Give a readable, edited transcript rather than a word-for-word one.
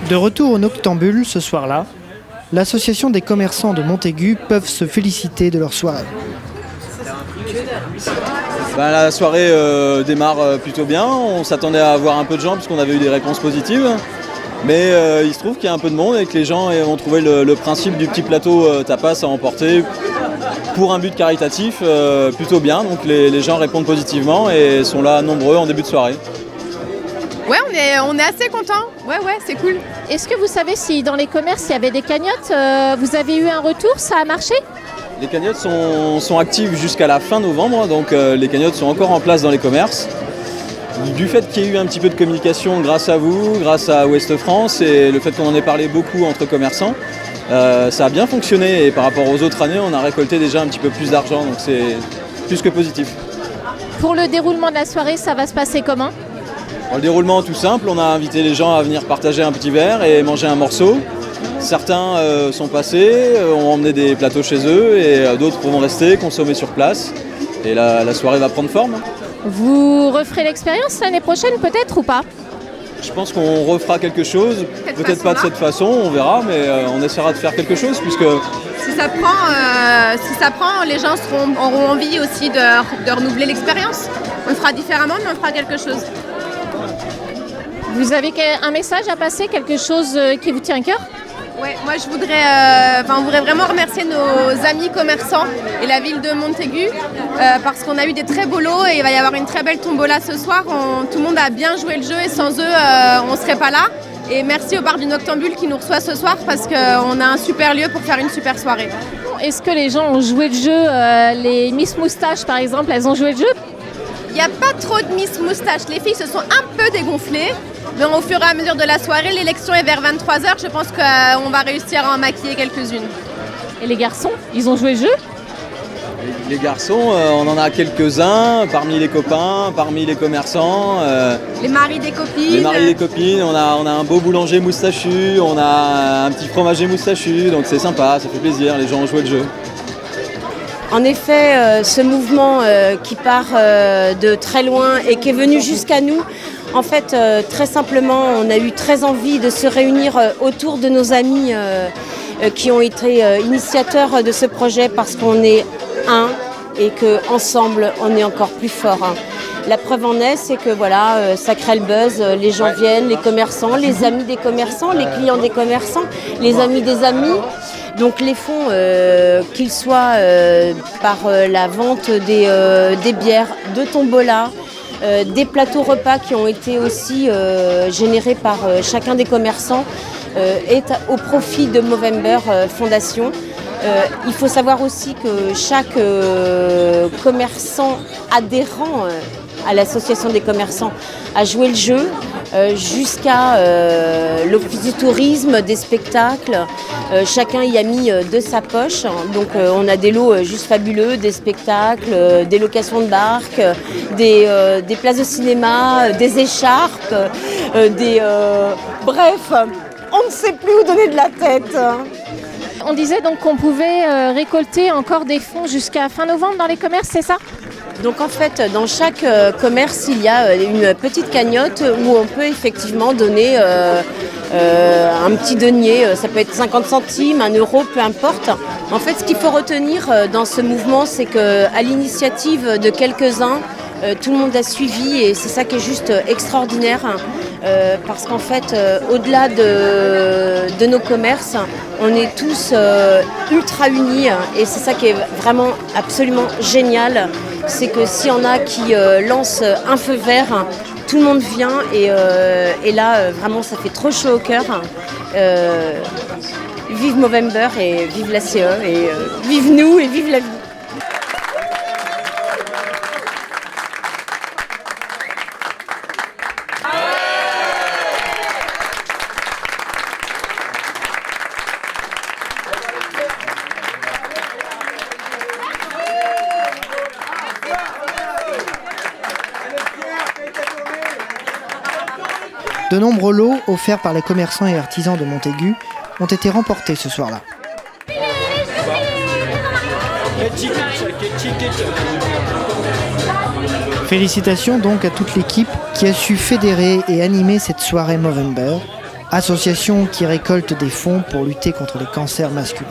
De retour au Noctambule ce soir-là, l'association des commerçants de Montaigu peuvent se féliciter de leur soirée. La soirée démarre plutôt bien, on s'attendait à avoir un peu de gens puisqu'on avait eu des réponses positives. Mais il se trouve qu'il y a un peu de monde et que les gens ont trouvé le principe du petit plateau tapas à emporter pour un but caritatif plutôt bien. Donc les gens répondent positivement et sont là nombreux en début de soirée. Ouais, on est assez contents. Ouais, c'est cool. Est-ce que vous savez si dans les commerces il y avait des cagnottes vous avez eu un retour, ça a marché? Les cagnottes sont actives jusqu'à la fin novembre, donc les cagnottes sont encore en place dans les commerces. Du fait qu'il y ait eu un petit peu de communication grâce à vous, grâce à Ouest France et le fait qu'on en ait parlé beaucoup entre commerçants, ça a bien fonctionné et par rapport aux autres années, on a récolté déjà un petit peu plus d'argent, donc c'est plus que positif. Pour le déroulement de la soirée, ça va se passer comment? Le déroulement tout simple, on a invité les gens à venir partager un petit verre et manger un morceau. Certains sont passés, ont emmené des plateaux chez eux et d'autres vont rester, consommer sur place. Et la soirée va prendre forme. Vous referez l'expérience l'année prochaine peut-être ou pas? Je pense qu'on refera quelque chose, peut-être pas de cette façon, on verra, mais on essaiera de faire quelque chose puisque... Si ça prend, les gens auront envie aussi de renouveler l'expérience. On le fera différemment, mais on fera quelque chose. Vous avez un message à passer, quelque chose qui vous tient à cœur? Ouais, moi on voudrait vraiment remercier nos amis commerçants et la ville de Montaigu parce qu'on a eu des très beaux lots et il va y avoir une très belle tombola ce soir. Tout le monde a bien joué le jeu et sans eux on ne serait pas là. Et merci au bar du Noctambule qui nous reçoit ce soir parce qu'on a un super lieu pour faire une super soirée. Est-ce que les gens ont joué le jeu? Les Miss Moustache par exemple, elles ont joué le jeu? Il n'y a pas trop de Miss Moustache. Les filles se sont un peu dégonflées. Mais au fur et à mesure de la soirée, l'élection est vers 23h. Je pense qu'on va réussir à en maquiller quelques-unes. Et les garçons, ils ont joué le jeu? Les garçons, on en a quelques-uns, parmi les copains, parmi les commerçants. Les maris des copines. Les maris des copines, on a un beau boulanger moustachu, on a un petit fromager moustachu, donc c'est sympa, ça fait plaisir, les gens ont joué le jeu. En effet, ce mouvement qui part de très loin et qui est venu jusqu'à nous, en fait, très simplement, on a eu très envie de se réunir autour de nos amis qui ont été initiateurs de ce projet parce qu'on est un et qu'ensemble, on est encore plus fort. La preuve en est, c'est que voilà, ça crée le buzz, les gens viennent, les commerçants, les amis des commerçants, les clients des commerçants, les amis des amis. Donc les fonds, qu'ils soient par la vente des bières, de tombola, des plateaux repas qui ont été aussi générés par chacun des commerçants, est au profit de Movember Fondation. Il faut savoir aussi que chaque commerçant adhérent à l'association des commerçants a joué le jeu jusqu'à l'office du tourisme, des spectacles. Chacun y a mis de sa poche. Donc on a des lots juste fabuleux, des spectacles, des locations de barques, des places de cinéma, des écharpes, bref, on ne sait plus où donner de la tête. On disait donc qu'on pouvait récolter encore des fonds jusqu'à fin novembre dans les commerces, c'est ça? Donc en fait, dans chaque commerce, il y a une petite cagnotte où on peut effectivement donner un petit denier. Ça peut être 50 centimes, 1 euro, peu importe. En fait, ce qu'il faut retenir dans ce mouvement, c'est qu'à l'initiative de quelques-uns, tout le monde a suivi et c'est ça qui est juste extraordinaire. Parce qu'en fait, au-delà de nos commerces, on est tous ultra unis et c'est ça qui est vraiment absolument génial. C'est que s'il y en a qui lancent un feu vert, tout le monde vient et là, vraiment, ça fait trop chaud au cœur. Vive Movember et vive la CE et vive nous et vive la vie. De nombreux lots offerts par les commerçants et artisans de Montaigu ont été remportés ce soir-là. Félicitations donc à toute l'équipe qui a su fédérer et animer cette soirée Movember association qui récolte des fonds pour lutter contre les cancers masculins.